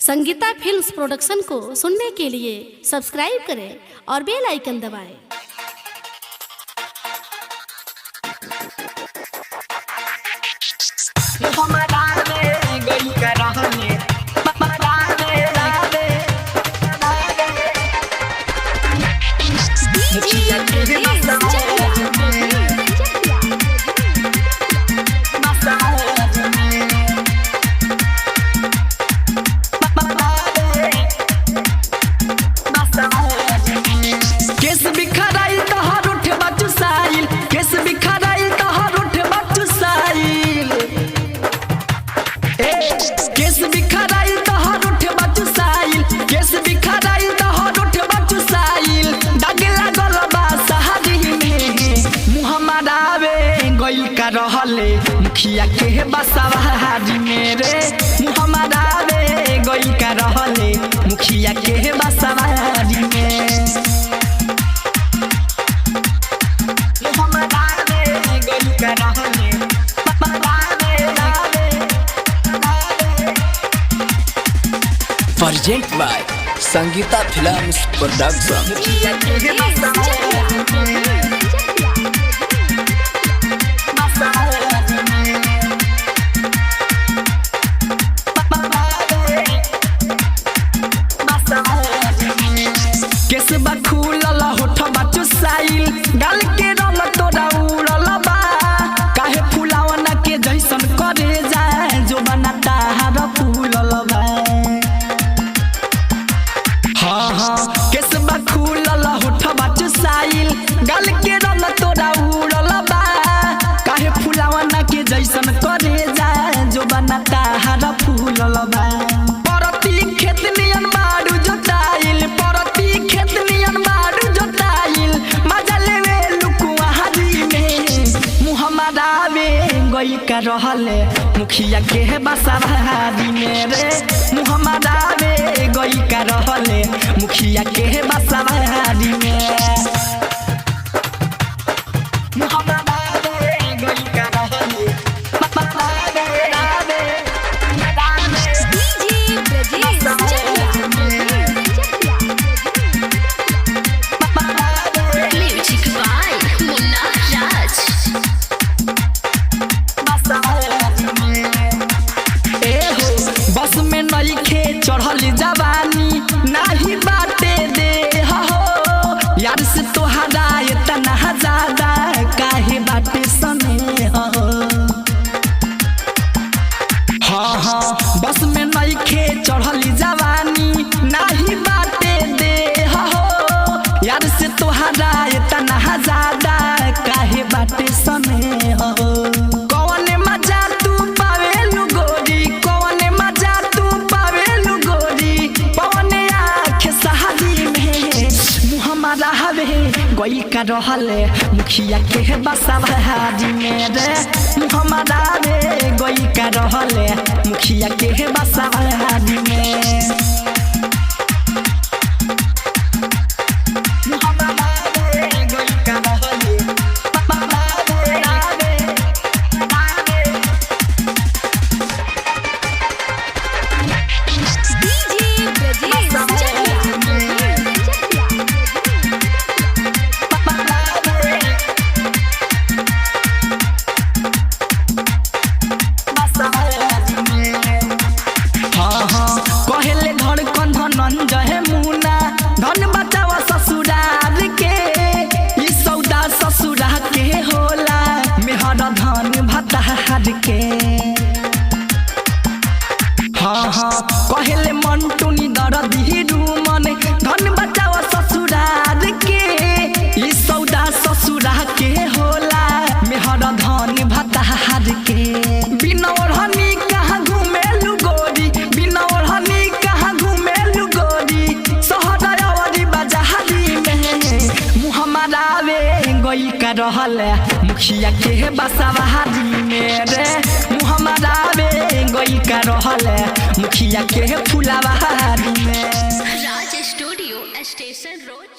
Sangeeta films production को सुनने के लिए सब्सक्राइब करें और बेल आइकन दबाएं। रहले मुखिया के बसवारी मेरे मुहम्मदा रे गई का रहले मुखिया के बसवारी में मुहम्मदा रे गई का रहले present by Sangeeta films production. मुखिया के बसवारी केसबा खुलल होठबा चुसाइल डाल के रंग तोरा उड़ल बा काहे फुलावना के जैसन करे जाए जो बनाता हर फूलल बा हाँ हाँ केसबा खुलल होठबा चुसाइल डाल के रंग तोरा उड़ल बा काहे फुलावना के जैसन करे जाए जो बनाता हर फूलल बा परती खेत नियन बाड़ू जोताइल गई का रहले मुखिया के बसवारी मेरे मुहम्मदा रे गई का रहले मुखिया के बसवारी में मुहम्मदा रे गई का रहले बस में नइखे चढ़ल जवानी नाही बाटे दे हो यार से तोहरा इतना ज्यादा काहे बाटे सने हो हाँ हाँ बस में नइखे चढ़ल जवानी नाही बाटे दे हो यार से तोहरा इतना ज्यादा काहे बाटे सने हो कौन मजा तू पावेलु गोरी कौन मजा तू पावेलु गोरी पवन आँख सहारी में मुहम्मदा हवे गई का रहले मुखिया के बसवारी मेरे मुहम्मदा रे गई का रहले मुखिया के बसवारी में धन बचावा ससुराल के ई सौदा ससुरा के होला मेहर धन भतार के हाँ हाँ कहले मंटूनी दरदी रूमन धन बचावा ससुराल के ई सौदा ससुरा के होला मेहर धन भतार के बिना ओढ़नी कहाँ घुमेलु गोरी बिना ओढ़नी कहाँ घुमेलु गोरी मुहम्मदा रे गई का रहले मुखिया के बसवारी मेरे मुहम्मदा रे गई का रहले मुखिया के फुलवारी में राज स्टूडियो स्टेशन रोड।